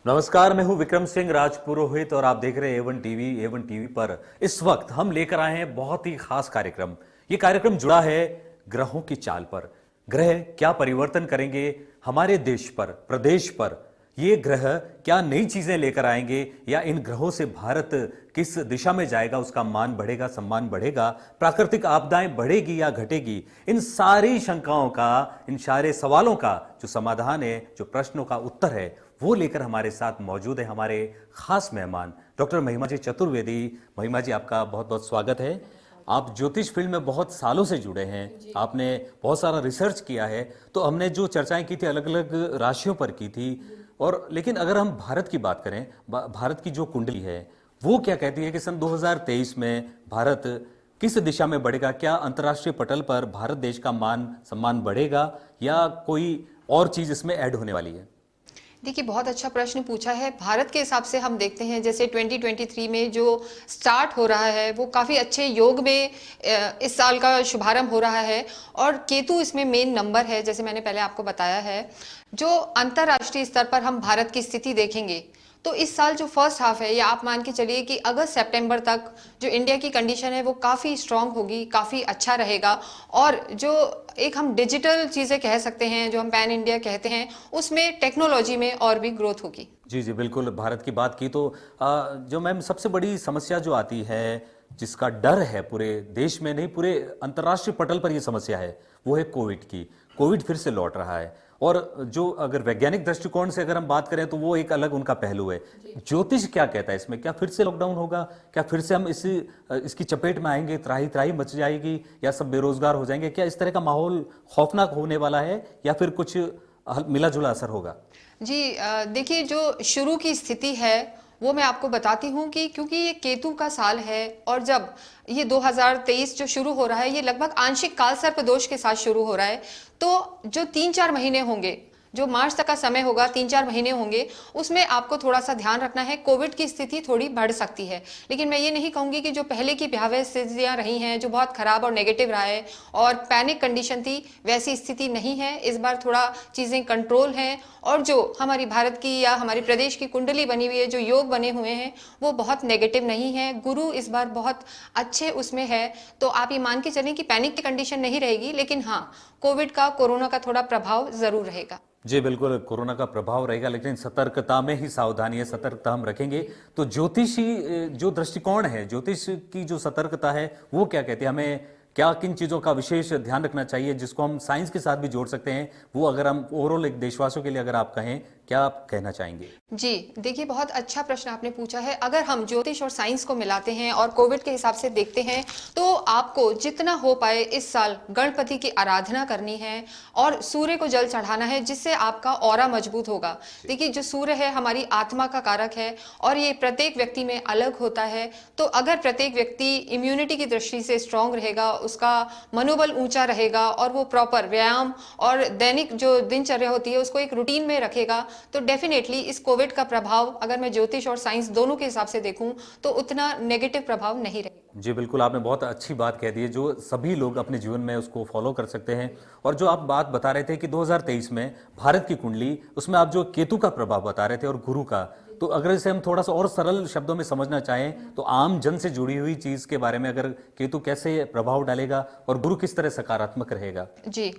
नमस्कार, मैं हूं विक्रम सिंह राजपुरोहित और आप देख रहे हैं एवन टीवी पर। इस वक्त हम लेकर आए हैं बहुत ही खास कार्यक्रम। ये कार्यक्रम जुड़ा है ग्रहों की चाल पर। ग्रह क्या परिवर्तन करेंगे हमारे देश पर, प्रदेश पर। ये ग्रह क्या नई चीजें लेकर आएंगे या इन ग्रहों से भारत किस दिशा में जाएगा, उसका मान बढ़ेगा, सम्मान बढ़ेगा, प्राकृतिक आपदाएं बढ़ेगी या घटेगी। इन सारी शंकाओं का, इन सारे सवालों का जो समाधान है, जो प्रश्नों का उत्तर है, वो लेकर हमारे साथ मौजूद है हमारे खास मेहमान डॉक्टर महिमा जी चतुर्वेदी। महिमा जी, आपका बहुत बहुत स्वागत है। आप ज्योतिष फील्ड में बहुत सालों से जुड़े हैं, आपने बहुत सारा रिसर्च किया है। तो हमने जो चर्चाएं की थी अलग अलग राशियों पर की थी, और लेकिन अगर हम भारत की बात करें, भारत की जो कुंडली है वो क्या कहती है कि सन 2023 में भारत किस दिशा में बढ़ेगा? क्या अंतर्राष्ट्रीय पटल पर भारत देश का मान सम्मान बढ़ेगा या कोई और चीज इसमें ऐड होने वाली है? देखिए, बहुत अच्छा प्रश्न पूछा है। भारत के हिसाब से हम देखते हैं जैसे 2023 में जो स्टार्ट हो रहा है वो काफ़ी अच्छे योग में इस साल का शुभारंभ हो रहा है, और केतु इसमें मेन नंबर है, जैसे मैंने पहले आपको बताया है। जो अंतर्राष्ट्रीय स्तर पर हम भारत की स्थिति देखेंगे तो इस साल जो फर्स्ट हाफ है, या आप मान के चलिए कि अगस्त सितंबर तक जो इंडिया की कंडीशन है वो काफ़ी स्ट्रांग होगी, काफ़ी अच्छा रहेगा। और जो एक हम डिजिटल चीज़ें कह सकते हैं, जो हम पैन इंडिया कहते हैं, उसमें टेक्नोलॉजी में और भी ग्रोथ होगी। जी जी, बिल्कुल। भारत की बात की तो जो मैम सबसे बड़ी समस्या जो आती है, जिसका डर है पूरे देश में नहीं पूरे अंतर्राष्ट्रीय पटल पर, ये समस्या है, वो है कोविड की। कोविड फिर से लौट रहा है, और जो अगर वैज्ञानिक दृष्टिकोण से अगर हम बात करें तो वो एक अलग उनका पहलू है। ज्योतिष क्या कहता है इसमें? क्या फिर से लॉकडाउन होगा? क्या फिर से हम इसकी चपेट में आएंगे, त्राही त्राही मच जाएगी, या सब बेरोजगार हो जाएंगे? क्या इस तरह का माहौल खौफनाक होने वाला है या फिर कुछ मिला जुला असर होगा? जी, देखिए, जो शुरू की स्थिति है वो मैं आपको बताती हूँ कि क्योंकि ये केतु का साल है, और जब ये 2023 जो शुरू हो रहा है ये लगभग आंशिक काल सर्प दोष के साथ शुरू हो रहा है। तो जो 3-4 महीने होंगे, जो मार्च तक का समय होगा, 3-4 महीने होंगे, उसमें आपको थोड़ा सा ध्यान रखना है। कोविड की स्थिति थोड़ी बढ़ सकती है, लेकिन मैं ये नहीं कहूंगी कि जो पहले की भयावह स्थितियां रही हैं, जो बहुत खराब और नेगेटिव रहा है और पैनिक कंडीशन थी, वैसी स्थिति नहीं है। इस बार थोड़ा चीजें कंट्रोल हैं, और जो हमारी भारत की या हमारे प्रदेश की कुंडली बनी हुई है, जो योग बने हुए हैं, वो बहुत नेगेटिव नहीं है। गुरु इस बार बहुत अच्छे उसमें है। तो आप ये मान के चलें कि पैनिक की कंडीशन नहीं रहेगी, लेकिन हाँ, कोविड का, कोरोना का थोड़ा प्रभाव जरूर रहेगा। जी बिल्कुल, कोरोना का प्रभाव रहेगा, लेकिन सतर्कता में ही सावधानी है, सतर्कता हम रखेंगे। तो ज्योतिषी जो दृष्टिकोण है, ज्योतिष की जो सतर्कता है, वो क्या कहती है? हमें क्या किन चीज़ों का विशेष ध्यान रखना चाहिए जिसको हम साइंस के साथ भी जोड़ सकते हैं? वो अगर हम ओवरऑल एक देशवासियों के लिए अगर आप कहें, क्या आप कहना चाहेंगे? जी, देखिए, बहुत अच्छा प्रश्न आपने पूछा है। अगर हम ज्योतिष और साइंस को मिलाते हैं और कोविड के हिसाब से देखते हैं, तो आपको जितना हो पाए इस साल गणपति की आराधना करनी है और सूर्य को जल चढ़ाना है, जिससे आपका ऑरा मजबूत होगा। देखिए, जो सूर्य है हमारी आत्मा का कारक है, और ये प्रत्येक व्यक्ति में अलग होता है। तो अगर प्रत्येक व्यक्ति इम्यूनिटी की दृष्टि से स्ट्रांग रहेगा, उसका मनोबल ऊंचा रहेगा, और वो प्रॉपर व्यायाम और दैनिक जो दिनचर्या होती है उसको एक रूटीन में रखेगा, तो डेफिनेटली इस कोविड का प्रभाव, अगर मैं ज्योतिष और साइंस दोनों के हिसाब से देखूं, तो उतना नेगेटिव प्रभाव नहीं रहेगा। जी बिल्कुल, आपने बहुत अच्छी बात कह दी है, जो सभी लोग अपने जीवन में उसको फॉलो कर सकते हैं। और जो आप बात बता रहे थे कि 2023 में भारत की कुंडली, उसमें आप जो केतु का प्रभाव बता रहे थे और गुरु का, तो अगर इसे हम थोड़ा सा और सरल शब्दों में समझना चाहें तो आम जन से जुड़ी हुई चीज के बारे में, अगर केतु कैसे प्रभाव डालेगा और गुरु किस तरह सकारात्मक रहेगा? जी,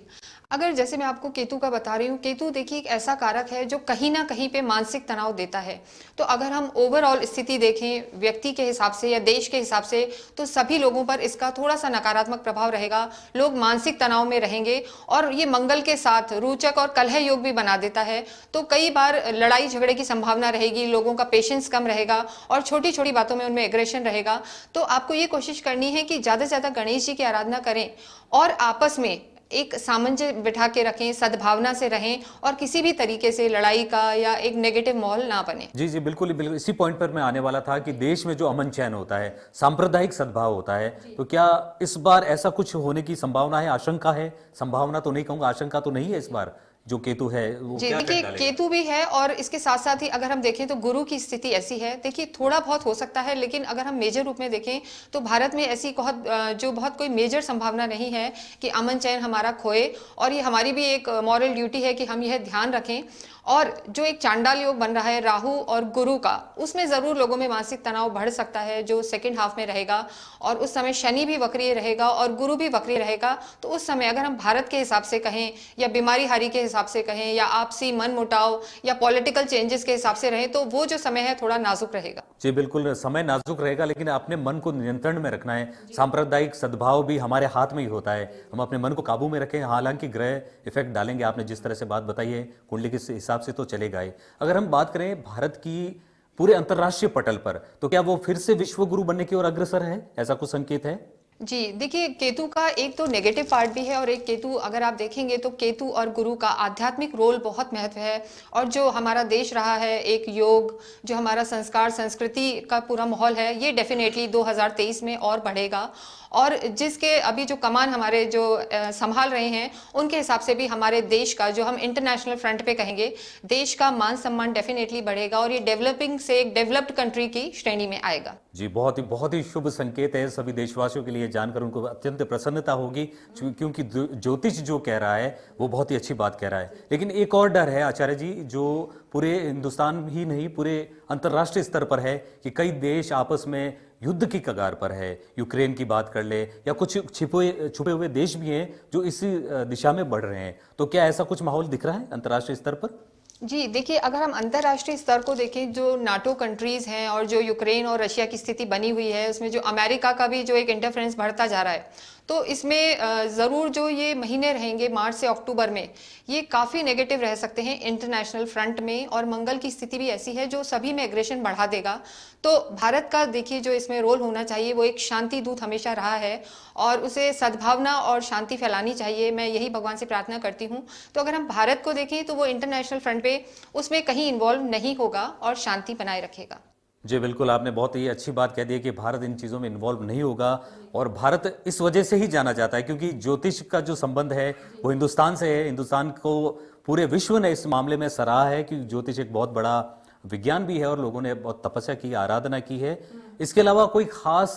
अगर जैसे मैं आपको केतु का बता रही हूँ, केतु देखिए एक ऐसा कारक है जो कहीं ना कहीं पे मानसिक तनाव देता है। तो अगर हम ओवरऑल स्थिति देखें व्यक्ति के हिसाब से या देश के हिसाब से, तो सभी लोगों पर इसका थोड़ा सा नकारात्मक प्रभाव रहेगा। लोग मानसिक तनाव में रहेंगे, और ये मंगल के साथ रोचक और कलह योग भी बना देता है। तो कई बार लड़ाई झगड़े की संभावना रहेगी, लोगों का पेशेंस कम रहेगा, और छोटी छोटी बातों में उनमें एग्रेशन रहेगा। तो आपको ये कोशिश करनी है कि ज्यादा से ज्यादा गणेश जी की आराधना करें, और आपस में एक सामंजस्य बिठा के रखें, सद्भावना से रहें, और किसी भी तरीके से लड़ाई का या एक नेगेटिव माहौल ना बने। जी जी, बिल्कुल बिल्कुल, इसी पॉइंट पर मैं आने वाला था कि देश में जो अमन चैन होता है, सांप्रदायिक सद्भाव होता है, तो क्या इस बार ऐसा कुछ होने की संभावना है, आशंका है? संभावना तो नहीं कहूंगा, आशंका तो नहीं है इस बार जो केतु है वो जी, क्या देखिए, डालेगा? केतु भी है, और इसके साथ साथ ही अगर हम देखें तो गुरु की स्थिति ऐसी है। देखिए, थोड़ा बहुत हो सकता है, लेकिन अगर हम मेजर रूप में देखें तो भारत में ऐसी बहुत कोई मेजर संभावना नहीं है कि अमन चैन हमारा खोए, और ये हमारी भी एक मॉरल ड्यूटी है कि हम यह ध्यान रखें। और जो एक चांडाल योग बन रहा है राहु और गुरु का, उसमें जरूर लोगों में मानसिक तनाव बढ़ सकता है जो सेकंड हाफ में रहेगा। और उस समय शनि भी वक्रीय रहेगा और गुरु भी वक्रीय रहेगा। तो उस समय अगर हम भारत के हिसाब से कहें या बीमारी हारी के हिसाब से कहें या आपसी मन मुटाव या पॉलिटिकल चेंजेस के हिसाब से रहे, तो वो जो समय है थोड़ा नाजुक रहेगा। जी बिल्कुल, समय नाजुक रहेगा, लेकिन अपने मन को नियंत्रण में रखना है। सांप्रदायिक सद्भाव भी हमारे हाथ में ही होता है, हम अपने मन को काबू में रखें। हालांकि ग्रह इफेक्ट डालेंगे, आपने जिस तरह से बात बताई है कुंडली के हिसाब से तो चलेगा ही। अगर हम बात करें भारत की पूरे अंतर्राष्ट्रीय पटल पर, तो क्या वो फिर से विश्व गुरु बनने की ओर अग्रसर है, ऐसा कुछ संकेत है? जी देखिए, केतु का एक तो नेगेटिव पार्ट भी है और एक केतु अगर आप देखेंगे तो केतु और गुरु का आध्यात्मिक रोल बहुत महत्व है। और जो हमारा देश रहा है एक योग, जो हमारा संस्कार संस्कृति का पूरा माहौल है, ये डेफिनेटली 2023 में और बढ़ेगा। और जिसके अभी जो कमान हमारे जो संभाल रहे हैं, उनके हिसाब से भी हमारे देश का, जो हम इंटरनेशनल फ्रंट पे कहेंगे, देश का मान सम्मान डेफिनेटली बढ़ेगा और ये डेवलपिंग से एक डेवलप्ड कंट्री की श्रेणी में आएगा। जी बहुत ही शुभ संकेत है सभी देशवासियों के लिए, जानकर उनको अत्यंत प्रसन्नता होगी, क्योंकि ज्योतिष जो कह रहा है वो बहुत ही अच्छी बात कह रहा है। लेकिन एक और डर है आचार्य जी, जो पूरे हिंदुस्तान ही नहीं पूरे अंतर्राष्ट्रीय स्तर पर है, कि कई देश आपस में युद्ध की कगार पर है। यूक्रेन की बात कर ले, या कुछ छुपे हुए देश भी हैं जो इसी दिशा में बढ़ रहे हैं। तो क्या ऐसा कुछ माहौल दिख रहा है अंतर्राष्ट्रीय स्तर पर? जी देखिए, अगर हम अंतर्राष्ट्रीय स्तर को देखें, जो नाटो कंट्रीज हैं और जो यूक्रेन और रशिया की स्थिति बनी हुई है, उसमें जो अमेरिका का भी जो एक इंटरफेरेंस बढ़ता जा रहा है, तो इसमें ज़रूर जो ये महीने रहेंगे मार्च से अक्टूबर में, ये काफ़ी नेगेटिव रह सकते हैं इंटरनेशनल फ्रंट में। और मंगल की स्थिति भी ऐसी है जो सभी में एग्रेशन बढ़ा देगा। तो भारत का देखिए जो इसमें रोल होना चाहिए, वो एक शांति दूत हमेशा रहा है और उसे सद्भावना और शांति फैलानी चाहिए। मैं यही भगवान से प्रार्थना करती हूँ। तो अगर हम भारत को देखें तो वो इंटरनेशनल फ्रंट पे उसमें कहीं इन्वॉल्व नहीं होगा और शांति बनाए रखेगा। जी बिल्कुल, आपने बहुत ही अच्छी बात कह दी है कि भारत इन चीज़ों में इन्वॉल्व नहीं होगा। और भारत इस वजह से ही जाना जाता है क्योंकि ज्योतिष का जो संबंध है वो हिंदुस्तान से है। हिंदुस्तान को पूरे विश्व ने इस मामले में सराहा है कि ज्योतिष एक बहुत बड़ा विज्ञान भी है और लोगों ने बहुत तपस्या की, आराधना की है। इसके अलावा कोई खास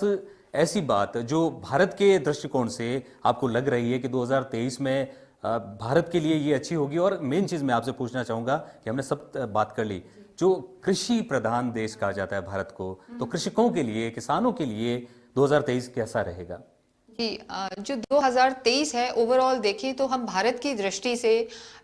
ऐसी बात जो भारत के दृष्टिकोण से आपको लग रही है कि 2023 में भारत के लिए ये अच्छी होगी? और मेन चीज़ मैं आपसे पूछना चाहूँगा कि हमने सब बात कर ली, जो कृषि प्रधान देश कहा जाता है भारत को, तो कृषकों के लिए, किसानों के लिए 2023 कैसा रहेगा? जी जो 2023 है ओवरऑल देखें तो हम भारत की दृष्टि से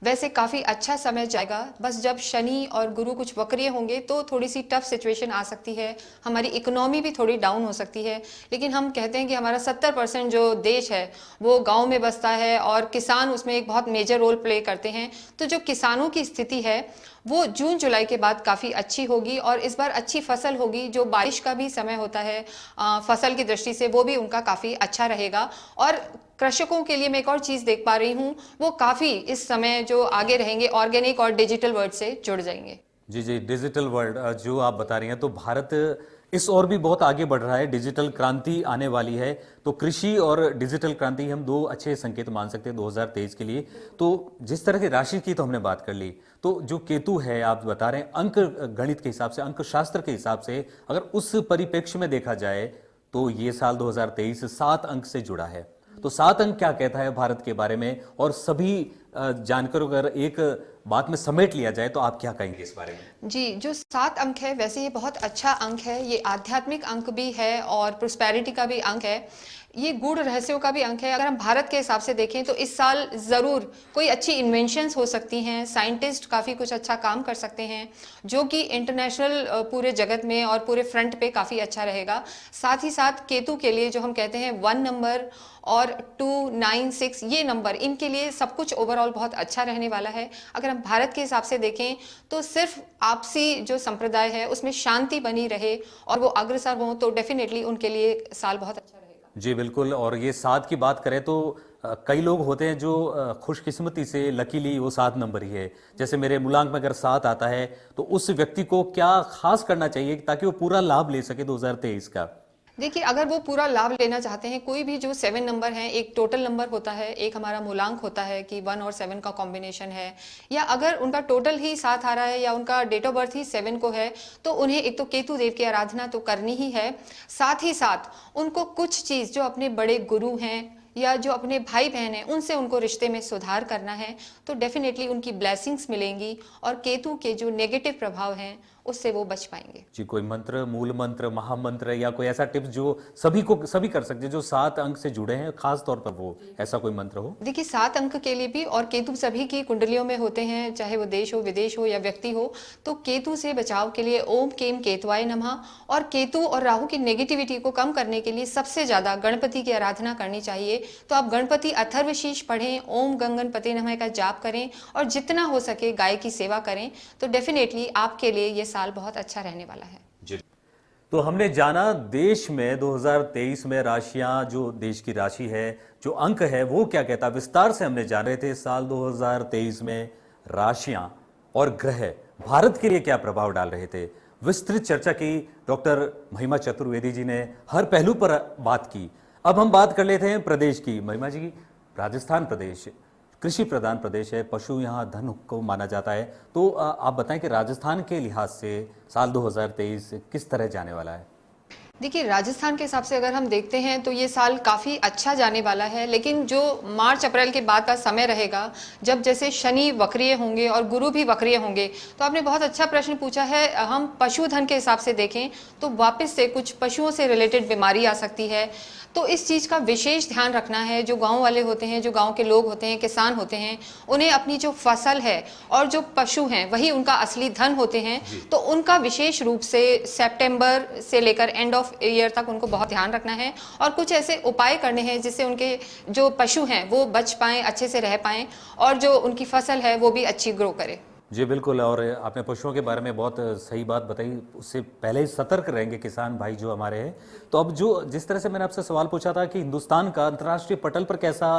वैसे काफ़ी अच्छा समय जाएगा। बस जब शनि और गुरु कुछ वक्रीय होंगे तो थोड़ी सी टफ सिचुएशन आ सकती है, हमारी इकोनॉमी भी थोड़ी डाउन हो सकती है। लेकिन हम कहते हैं कि हमारा 70% जो देश है वो गांव में बसता है और किसान उसमें एक बहुत मेजर रोल प्ले करते हैं। तो जो किसानों की स्थिति है वो जून जुलाई के बाद काफ़ी अच्छी होगी और इस बार अच्छी फसल होगी। जो बारिश का भी समय होता है फसल की दृष्टि से, वो भी उनका काफ़ी अच्छा रहेगा। और कृषकों के लिए मैं एक और चीज़ देख पा रही हूँ, वो काफ़ी इस समय जो आगे रहेंगे ऑर्गेनिक और डिजिटल वर्ल्ड से जुड़ जाएंगे। जी डिजिटल वर्ल्ड जो आप बता रही हैं, तो भारत इस और भी बहुत आगे बढ़ रहा है, डिजिटल क्रांति आने वाली है। तो कृषि और डिजिटल क्रांति हम दो अच्छे संकेत मान सकते हैं 2023 के लिए। तो जिस तरह की राशि की तो हमने बात कर ली, तो जो केतु है आप बता रहे हैं अंक गणित के हिसाब से, अंक शास्त्र के हिसाब से, अगर उस परिप्रेक्ष्य में देखा जाए तो ये साल 2023 7 अंक से जुड़ा है। तो 7 अंक क्या कहता है भारत के बारे में, और सभी जानकारों अगर एक बात में समेट लिया जाए तो आप क्या कहेंगे इस बारे में? जी जो 7 अंक है वैसे ये बहुत अच्छा अंक है, ये आध्यात्मिक अंक भी है और प्रोस्पेरिटी का भी अंक है, ये गूढ़ रहस्यों का भी अंक है। अगर हम भारत के हिसाब से देखें तो इस साल ज़रूर कोई अच्छी इन्वेंशंस हो सकती हैं, साइंटिस्ट काफ़ी कुछ अच्छा काम कर सकते हैं जो कि इंटरनेशनल पूरे जगत में और पूरे फ्रंट पे काफ़ी अच्छा रहेगा। साथ ही साथ केतु के लिए जो हम कहते हैं 1 नंबर और 2, 9, 6 ये नंबर, इनके लिए सब कुछ ओवरऑल बहुत अच्छा रहने वाला है। अगर हम भारत के हिसाब से देखें तो सिर्फ आपसी जो संप्रदाय है उसमें शांति बनी रहे और वो अग्रसर हों तो डेफिनेटली उनके लिए साल बहुत अच्छा रहेगा। जी बिल्कुल, और ये 7 की बात करें तो कई लोग होते हैं जो खुशकिस्मती से लकीली वो 7 नंबर ही है। जैसे मेरे मूलांक में अगर 7 आता है तो उस व्यक्ति को क्या खास करना चाहिए ताकि वो पूरा लाभ ले सके 2023 का? देखिए अगर वो पूरा लाभ लेना चाहते हैं, कोई भी जो 7 नंबर हैं, एक टोटल नंबर होता है, एक हमारा मूलांक होता है कि 1 और 7 का कॉम्बिनेशन है, या अगर उनका टोटल ही 7 आ रहा है या उनका डेट ऑफ बर्थ ही 7 को है, तो उन्हें एक तो केतु देव की आराधना तो करनी ही है। साथ ही साथ उनको कुछ चीज़ जो अपने बड़े गुरु हैं या जो अपने भाई बहन हैं उनसे उनको रिश्ते में सुधार करना है, तो डेफिनेटली उनकी ब्लेसिंग्स मिलेंगी और केतु के जो नेगेटिव प्रभाव हैं उससे वो बच पाएंगे। जी, कोई मंत्र, मूल मंत्र, महामंत्र या कोई ऐसा टिप्स जो सभी कर सकते हैं, जो 7 अंक से जुड़े हैं, खास तौर पर वो ऐसा कोई मंत्र हो? देखिए 7 अंक के लिए भी, और केतु सभी की कुंडलियों में होते हैं, चाहे वो देश हो, विदेश हो या व्यक्ति हो, तो केतु से बचाव के लिए ओम केम केतवाय नमः, और केतु और राहु की नेगेटिविटी को कम करने के लिए सबसे ज्यादा गणपति की आराधना करनी चाहिए। तो आप गणपति अथर्वशीष पढ़ें, ओम गंगणपते नमः का जाप करें और जितना हो सके गाय की सेवा करें, तो डेफिनेटली आपके लिए ये साल बहुत अच्छा रहने वाला है। जी, तो हमने जाना देश में 2023 में राशियां, जो देश की राशि है, जो अंक है वो क्या कहता, विस्तार से हमने जान रहे थे साल 2023 में राशियां और ग्रह भारत के लिए क्या प्रभाव डाल रहे थे। विस्तृत चर्चा की डॉक्टर महिमा चतुर्वेदी जी ने, हर पहलू पर बात की। अब हम बात कर लेते हैं प्रदेश की। महिमा जी, राजस्थान प्रदेश कृषि प्रधान प्रदेश है, पशु यहाँ धन को माना जाता है, तो आप बताएं कि राजस्थान के लिहाज से साल 2023 किस तरह जाने वाला है? देखिए राजस्थान के हिसाब से अगर हम देखते हैं तो ये साल काफ़ी अच्छा जाने वाला है, लेकिन जो मार्च अप्रैल के बाद का समय रहेगा, जब जैसे शनि वक्रीय होंगे और गुरु भी वक्रीय होंगे, तो आपने बहुत अच्छा प्रश्न पूछा है। हम पशुधन के हिसाब से देखें तो वापस से कुछ पशुओं से रिलेटेड बीमारी आ सकती है, तो इस चीज़ का विशेष ध्यान रखना है। जो गांव वाले होते हैं, जो गांव के लोग होते हैं, किसान होते हैं, उन्हें अपनी जो फसल है और जो पशु हैं वही उनका असली धन होते हैं, तो उनका विशेष रूप से सितंबर से लेकर एंड ऑफ ईयर तक उनको बहुत ध्यान रखना है और कुछ ऐसे उपाय करने हैं जिससे उनके जो पशु हैं वो बच पाएं, अच्छे से रह पाएं और जो उनकी फसल है वो भी अच्छी ग्रो करे। जी बिल्कुल, और आपने पशुओं के बारे में बहुत सही बात बताई। उससे पहले ही सतर्क रहेंगे किसान भाई जो हमारे हैं। तो अब जो जिस तरह से मैंने आपसे सवाल पूछा था कि हिंदुस्तान का अंतर्राष्ट्रीय पटल पर कैसा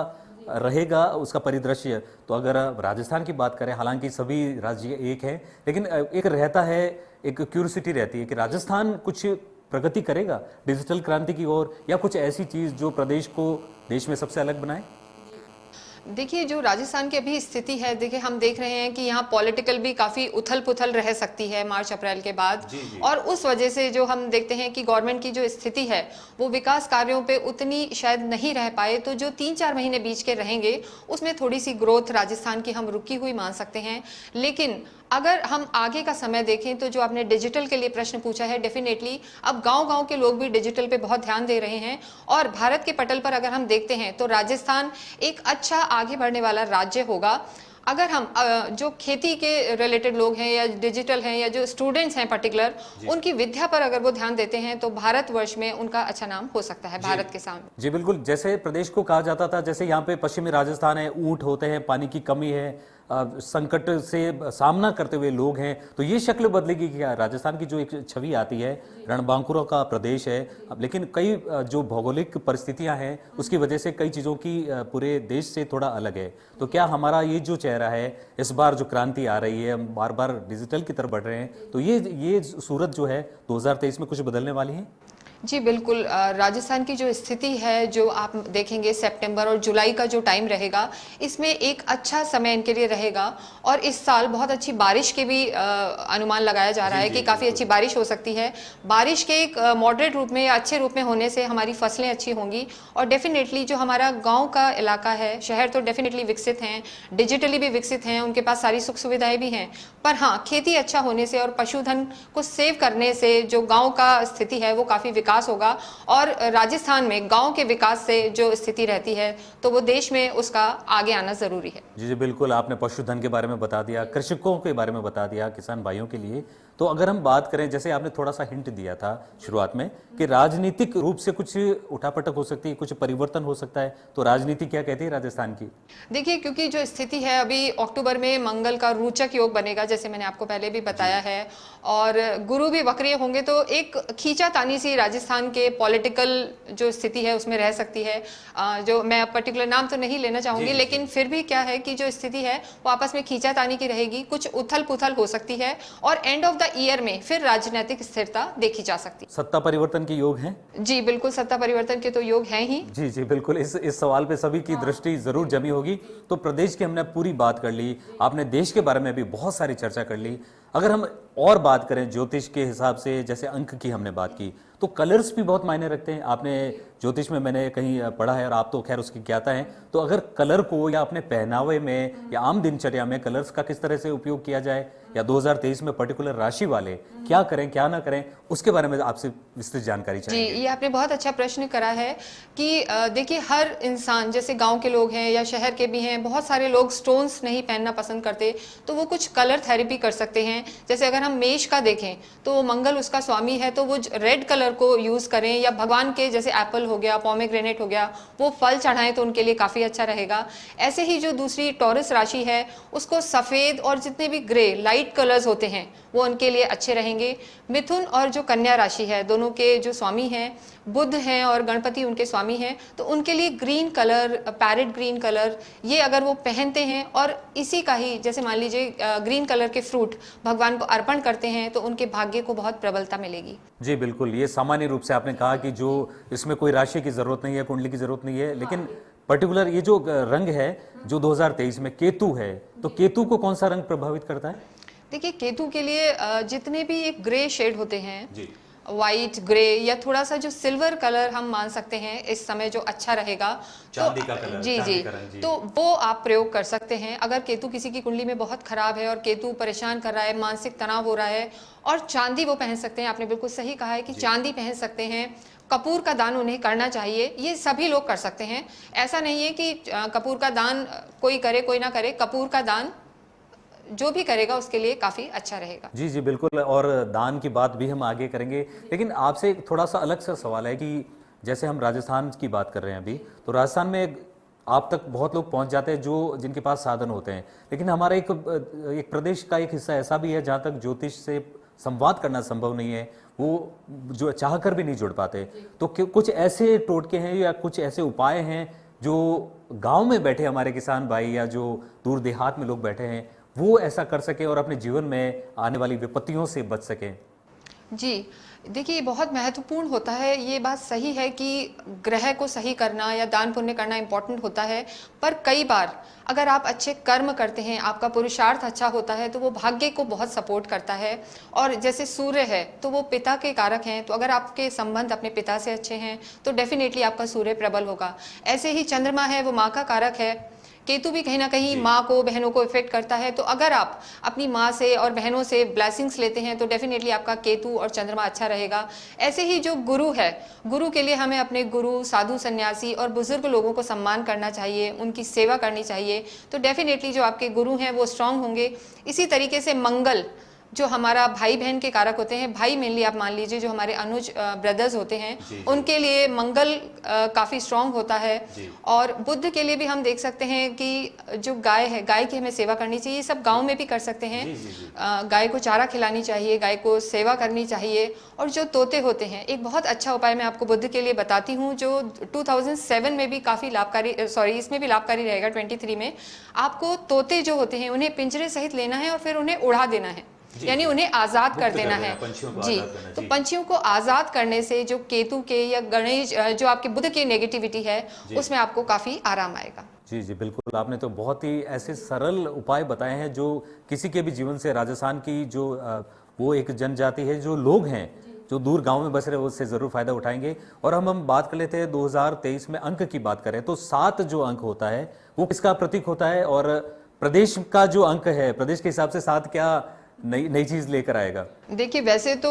रहेगा उसका परिदृश्य, तो अगर राजस्थान की बात करें, हालांकि सभी राज्य एक हैं, लेकिन एक रहता है, एक क्यूरियोसिटी रहती है कि राजस्थान कुछ प्रगति करेगा डिजिटल क्रांति की ओर, या कुछ ऐसी चीज जो प्रदेश को देश में सबसे अलग बनाए। देखिए जो राजस्थान की अभी स्थिति है, देखिए हम देख रहे हैं कि यहाँ पॉलिटिकल भी काफी उथल पुथल रह सकती है मार्च अप्रैल के बाद। जी। और उस वजह से जो हम देखते हैं कि गवर्नमेंट की जो स्थिति है वो विकास कार्यों पे उतनी शायद नहीं रह पाए, तो जो 3-4 महीने बीच के रहेंगे उसमें थोड़ी सी ग्रोथ राजस्थान की हम रुकी हुई मान सकते हैं। लेकिन अगर हम आगे का समय देखें तो जो आपने डिजिटल के लिए प्रश्न पूछा है, डेफिनेटली अब गांव-गांव के लोग भी डिजिटल पे बहुत ध्यान दे रहे हैं और भारत के पटल पर अगर हम देखते हैं तो राजस्थान एक अच्छा आगे बढ़ने वाला राज्य होगा। अगर हम जो खेती के रिलेटेड लोग हैं या डिजिटल हैं या जो स्टूडेंट्स हैं पर्टिकुलर, उनकी विद्या पर अगर वो ध्यान देते हैं तो भारतवर्ष में उनका अच्छा नाम हो सकता है भारत के सामने। जी बिल्कुल, जैसे प्रदेश को कहा जाता था, जैसे यहाँ पे पश्चिमी राजस्थान है, ऊंट होते हैं, पानी की कमी है, संकट से सामना करते हुए लोग हैं, तो ये शक्ल बदलेगी क्या? राजस्थान की जो एक छवि आती है, रणबांकुरों का प्रदेश है, अब लेकिन कई जो भौगोलिक परिस्थितियां हैं उसकी वजह से कई चीज़ों की पूरे देश से थोड़ा अलग है। तो क्या हमारा ये जो चेहरा है, इस बार जो क्रांति आ रही है, हम बार बार डिजिटल की तरफ बढ़ रहे हैं, तो ये सूरत जो है 2023 में कुछ बदलने वाली है? जी बिल्कुल, राजस्थान की जो स्थिति है, जो आप देखेंगे सितंबर और जुलाई का जो टाइम रहेगा, इसमें एक अच्छा समय इनके लिए रहेगा और इस साल बहुत अच्छी बारिश के भी अनुमान लगाया जा रहा है कि काफ़ी अच्छी बारिश हो सकती है। बारिश के एक मॉडरेट रूप में या अच्छे रूप में होने से हमारी फसलें अच्छी होंगी और डेफिनेटली जो हमारा गाँव का इलाका है, शहर तो डेफिनेटली विकसित हैं, डिजिटली भी विकसित हैं, उनके पास सारी सुख सुविधाएं भी हैं, पर हाँ खेती अच्छा होने से और पशुधन को सेव करने से जो गाँव का स्थिति है वो काफ़ी विकास होगा और राजस्थान में गांव के विकास से जो स्थिति रहती है तो वो देश में उसका आगे आना जरूरी है। जी जी बिल्कुल, आपने पशुधन के बारे में बता दिया, कृषकों के बारे में बता दिया, किसान भाइयों के लिए। तो अगर हम बात करें, जैसे आपने थोड़ा सा हिंट दिया था शुरुआत में कि राजनीतिक रूप से कुछ उठापटक हो सकती है, कुछ परिवर्तन हो सकता है, तो राजनीति क्या कहती है राजस्थान की? देखिए क्योंकि जो स्थिति है अभी अक्टूबर में मंगल का रोचक योग बनेगा, जैसे मैंने आपको पहले भी बताया है, और गुरु भी वक्रीय होंगे, तो एक खींचातानी सी राजस्थान के पॉलिटिकल जो स्थिति है उसमें रह सकती है। जो मैं पर्टिकुलर नाम तो नहीं लेना चाहूंगी, लेकिन फिर भी क्या है कि जो स्थिति है वो आपस में खींचातानी की रहेगी, कुछ उथल पुथल हो सकती है और एंड ऑफ द ईयर में फिर राजनीतिक स्थिरता देखी जा सकती है। सत्ता परिवर्तन के योग हैं? जी बिल्कुल, सत्ता परिवर्तन के तो योग हैं ही। जी जी बिल्कुल, इस सवाल पे सभी की दृष्टि जरूर जमी होगी। तो प्रदेश की हमने पूरी बात कर ली, आपने देश के बारे में भी बहुत सारी चर्चा कर ली। अगर हम और बात करें ज्योतिष के हिसाब से, जैसे अंक की हमने बात की, तो कलर्स भी बहुत मायने रखते हैं। आपने ज्योतिष में मैंने कहीं पढ़ा है, और आप तो खैर उसकी ज्ञाता हैं, तो अगर कलर को या अपने पहनावे में या आम दिनचर्या में कलर्स का किस तरह से उपयोग किया जाए, या 2023 में पर्टिकुलर राशि वाले क्या करें क्या ना करें, उसके बारे में आपसे विस्तृत जानकारी जी, चाहिए। ये आपने बहुत अच्छा प्रश्न करा है कि देखिए हर इंसान, जैसे गांव के लोग हैं या शहर के भी हैं, बहुत सारे लोग स्टोन्स नहीं पहनना पसंद करते, तो वो कुछ कलर थेरेपी कर सकते हैं। जैसे अगर हम मेष का देखें तो मंगल उसका स्वामी है, तो वो रेड कलर को यूज करें, या भगवान के जैसे एप्पल हो गया, पोमेग्रेनेट हो गया, वो फल चढ़ाएं तो उनके लिए काफी अच्छा रहेगा। ऐसे ही जो दूसरी टॉरस राशि है, उसको सफेद और जितने भी ग्रे लाइट कलर्स होते हैं वो उनके लिए अच्छे रहेंगे। मिथुन और जो कन्या राशि है, दोनों के जो स्वामी हैं बुध हैं और गणपति उनके स्वामी हैं, तो उनके लिए green colour, parrot green colour, ये अगर वो पहनते हैं और इसी का ही जैसे मान लीजिए ग्रीन कलर के फ्रूट भगवान को अर्पण करते हैं, तो उनके भाग्य को बहुत प्रबलता मिलेगी। जी बिल्कुल, ये सामान्य रूप से आपने कहा कि जो इसमें कोई राशि की जरूरत नहीं है, कुंडली की जरूरत नहीं है, लेकिन पर्टिकुलर ये जो रंग है जो 2023 में केतु है, तो केतु को कौन सा रंग प्रभावित करता है? देखिए केतु के लिए जितने भी एक ग्रे शेड होते हैं, जी, वाइट ग्रे या थोड़ा सा जो सिल्वर कलर हम मान सकते हैं इस समय जो अच्छा रहेगा, चांदी का कलर, जी चांदी जी, का रंग, जी। तो वो आप प्रयोग कर सकते हैं। अगर केतु किसी की कुंडली में बहुत खराब है और केतु परेशान कर रहा है, मानसिक तनाव हो रहा है, और चांदी वो पहन सकते हैं। आपने बिल्कुल सही कहा है कि चांदी पहन सकते हैं। कपूर का दान उन्हें करना चाहिए, ये सभी लोग कर सकते हैं। ऐसा नहीं है कि कपूर का दान कोई करे कोई ना करे, कपूर का दान जो भी करेगा उसके लिए काफी अच्छा रहेगा। जी जी बिल्कुल, और दान की बात भी हम आगे करेंगे, लेकिन आपसे एक थोड़ा सा अलग सा सवाल है कि जैसे हम राजस्थान की बात कर रहे हैं अभी, तो राजस्थान में आप तक बहुत लोग पहुंच जाते हैं जो जिनके पास साधन होते हैं, लेकिन हमारा एक प्रदेश का एक हिस्सा ऐसा भी है जहां तक ज्योतिष से संवाद करना संभव नहीं है, वो जो चाह कर भी नहीं जुड़ पाते। तो कुछ ऐसे टोटके हैं या कुछ ऐसे उपाय हैं जो गांव में बैठे हमारे किसान भाई या जो दूर देहात में लोग बैठे हैं वो ऐसा कर सके और अपने जीवन में आने वाली विपत्तियों से बच सके? जी, देखिए बहुत महत्वपूर्ण होता है। ये बात सही है कि ग्रह को सही करना या दान पुण्य करना इम्पोर्टेंट होता है, पर कई बार अगर आप अच्छे कर्म करते हैं, आपका पुरुषार्थ अच्छा होता है, तो वो भाग्य को बहुत सपोर्ट करता है। और जैसे सूर्य है तो वो पिता के कारक हैं, तो अगर आपके संबंध अपने पिता से अच्छे हैं तो डेफिनेटली आपका सूर्य प्रबल होगा। ऐसे ही चंद्रमा है, वो माँ का कारक है। केतु भी कहीं ना कहीं माँ को, बहनों को इफेक्ट करता है, तो अगर आप अपनी माँ से और बहनों से ब्लेसिंग्स लेते हैं तो डेफिनेटली आपका केतु और चंद्रमा अच्छा रहेगा। ऐसे ही जो गुरु है, गुरु के लिए हमें अपने गुरु, साधु, सन्यासी और बुजुर्ग लोगों को सम्मान करना चाहिए, उनकी सेवा करनी चाहिए, तो डेफिनेटली जो आपके गुरु हैं वो स्ट्रांग होंगे। इसी तरीके से मंगल जो हमारा भाई बहन के कारक होते हैं, भाई मेनली आप मान लीजिए जो हमारे अनुज ब्रदर्स होते हैं, उनके लिए मंगल काफी स्ट्रांग होता है। और बुद्ध के लिए भी हम देख सकते हैं कि जो गाय है, गाय की हमें सेवा करनी चाहिए। सब गांव में भी कर सकते हैं। गाय को चारा खिलानी चाहिए, गाय को सेवा करनी चाहिए। और जो तोते होते हैं, एक बहुत अच्छा उपाय मैं आपको बुद्ध के लिए बताती हूँ, जो 2007 में भी काफी लाभकारी, सॉरी इसमें भी लाभकारी रहेगा 23 में। आपको तोते जो होते हैं उन्हें पिंजरे सहित लेना है और फिर उन्हें उड़ा देना है, यानी उन्हें आजाद कर देना है। जी, तो पंछियों को आजाद करने से जो केतु के या गणेश, जो आपके बुध की नेगेटिविटी है, उसमें आपको काफी आराम आएगा। जी जी बिल्कुल, आपने तो बहुत ही ऐसे सरल उपाय बताए हैं जो किसी के भी जीवन से, राजस्थान की जो वो एक जनजाति है, जो लोग हैं जो दूर गांव में बस रहे हैं, उससे जरूर फायदा उठाएंगे। और हम बात कर लेते हैं 2023 में अंक की बात करें तो 7 जो अंक होता है वो किसका प्रतीक होता है, और प्रदेश का जो अंक है, प्रदेश के हिसाब से 7 क्या नई नई चीज लेकर आएगा? देखिए वैसे तो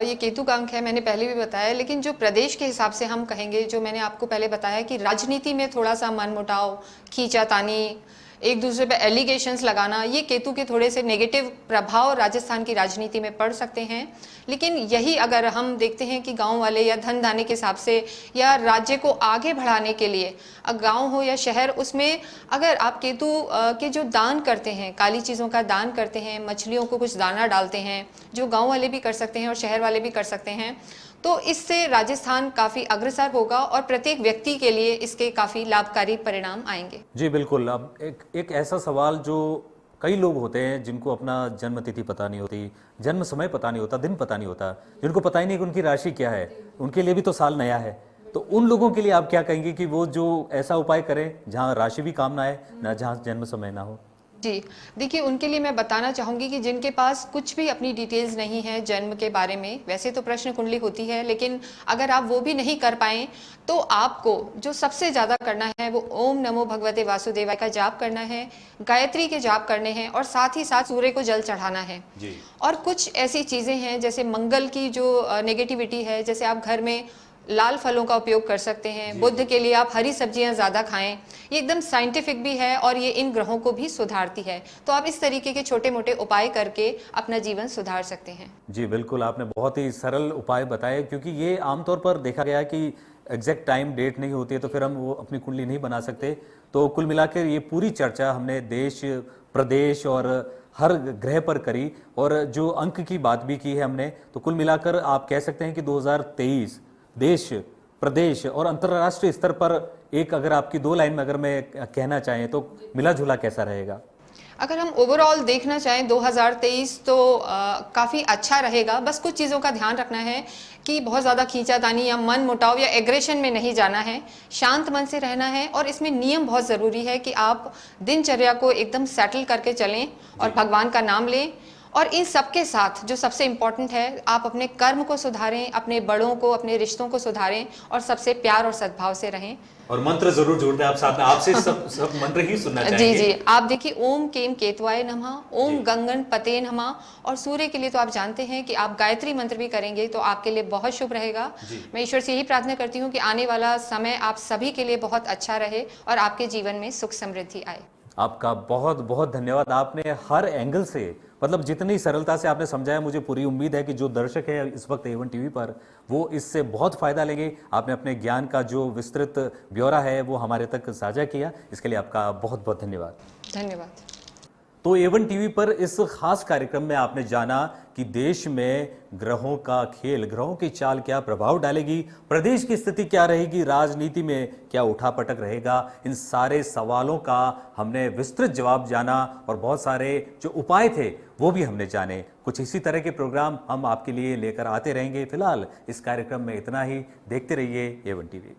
ये केतु का अंक है, मैंने पहले भी बताया, लेकिन जो प्रदेश के हिसाब से हम कहेंगे, जो मैंने आपको पहले बताया कि राजनीति में थोड़ा सा मनमुटाव, खींचातानी, एक दूसरे पे एलिगेशंस लगाना, ये केतु के थोड़े से नेगेटिव प्रभाव राजस्थान की राजनीति में पड़ सकते हैं। लेकिन यही अगर हम देखते हैं कि गांव वाले या धन दाने के हिसाब से या राज्य को आगे बढ़ाने के लिए, गांव हो या शहर, उसमें अगर आप केतु के जो दान करते हैं, काली चीज़ों का दान करते हैं, मछलियों को कुछ दाना डालते हैं, जो गांव वाले भी कर सकते हैं और शहर वाले भी कर सकते हैं, तो इससे राजस्थान काफी अग्रसर होगा और प्रत्येक व्यक्ति के लिए इसके काफी लाभकारी परिणाम आएंगे। जी बिल्कुल। अब एक ऐसा सवाल जो कई लोग होते हैं जिनको अपना जन्म तिथि पता नहीं होती, जन्म समय पता नहीं होता, दिन पता नहीं होता, जिनको पता ही नहीं कि उनकी राशि क्या है, उनके लिए भी तो साल नया है। तो उन लोगों के लिए आप क्या कहेंगे कि वो जो ऐसा उपाय करें जहाँ राशि भी काम ना आए, ना जहाँ जन्म समय ना हो? जी, देखिए उनके लिए मैं बताना चाहूँगी कि जिनके पास कुछ भी अपनी डिटेल्स नहीं है जन्म के बारे में, वैसे तो प्रश्न कुंडली होती है, लेकिन अगर आप वो भी नहीं कर पाएँ, तो आपको जो सबसे ज़्यादा करना है वो ओम नमो भगवते वासुदेवाय का जाप करना है, गायत्री के जाप करने हैं और साथ ही साथ सूर्य को जल चढ़ाना है। जी। और कुछ ऐसी चीज़ें हैं जैसे मंगल की जो नेगेटिविटी है, जैसे आप घर में लाल फलों का उपयोग कर सकते हैं, बुध के लिए आप हरी सब्जियां ज़्यादा खाएं, ये एकदम साइंटिफिक भी है और ये इन ग्रहों को भी सुधारती है। तो आप इस तरीके के छोटे मोटे उपाय करके अपना जीवन सुधार सकते हैं। जी बिल्कुल, आपने बहुत ही सरल उपाय बताए, क्योंकि ये आमतौर पर देखा गया है कि एग्जैक्ट टाइम डेट नहीं होती है तो फिर हम वो अपनी कुंडली नहीं बना सकते। तो कुल मिलाकर ये पूरी चर्चा हमने देश, प्रदेश और हर ग्रह पर करी, और जो अंक की बात भी की है हमने, तो कुल मिलाकर आप कह सकते हैं कि 2023 देश, प्रदेश और अंतर्राष्ट्रीय स्तर पर एक, अगर आपकी 2 लाइन में अगर मैं कहना चाहें तो मिला जुला कैसा रहेगा? अगर हम ओवरऑल देखना चाहें 2023 तो काफ़ी अच्छा रहेगा। बस कुछ चीज़ों का ध्यान रखना है कि बहुत ज़्यादा खींचातानी या मन मुटाव या एग्रेशन में नहीं जाना है, शांत मन से रहना है। और इसमें नियम बहुत ज़रूरी है कि आप दिनचर्या को एकदम सेटल करके चलें और भगवान का नाम लें। और इन सबके साथ जो सबसे इम्पोर्टेंट है, आप अपने कर्म को सुधारें, अपने बड़ों को, अपने रिश्तों को सुधारें और सबसे प्यार और सद्भाव से रहें। और मंत्र जरूर जोड़ दें आप साथ में, आपसे सब मंत्र ही सुनना जी चाहेंगे। जी, आप देखिए ओम केम केतवाय नमः, ओम गंगन पते नमः। और सूर्य के लिए तो आप जानते हैं कि आप गायत्री मंत्र भी करेंगे तो आपके लिए बहुत शुभ रहेगा। मैं ईश्वर से यही प्रार्थना करती हूँ कि आने वाला समय आप सभी के लिए बहुत अच्छा रहे और आपके जीवन में सुख समृद्धि आए। आपका बहुत बहुत धन्यवाद। आपने हर एंगल से, मतलब जितनी सरलता से आपने समझाया, मुझे पूरी उम्मीद है कि जो दर्शक है इस वक्त A1 टीवी पर, वो इससे बहुत फायदा लेंगे। आपने अपने ज्ञान का जो विस्तृत ब्यौरा है वो हमारे तक साझा किया, इसके लिए आपका बहुत बहुत धन्यवाद। धन्यवाद। तो A1 टीवी पर इस खास कार्यक्रम में आपने जाना कि देश में ग्रहों का खेल, ग्रहों की चाल क्या प्रभाव डालेगी, प्रदेश की स्थिति क्या रहेगी, राजनीति में क्या उठापटक रहेगा। इन सारे सवालों का हमने विस्तृत जवाब जाना और बहुत सारे जो उपाय थे वो भी हमने जाने। कुछ इसी तरह के प्रोग्राम हम आपके लिए लेकर आते रहेंगे। फिलहाल इस कार्यक्रम में इतना ही। देखते रहिए A1 टीवी।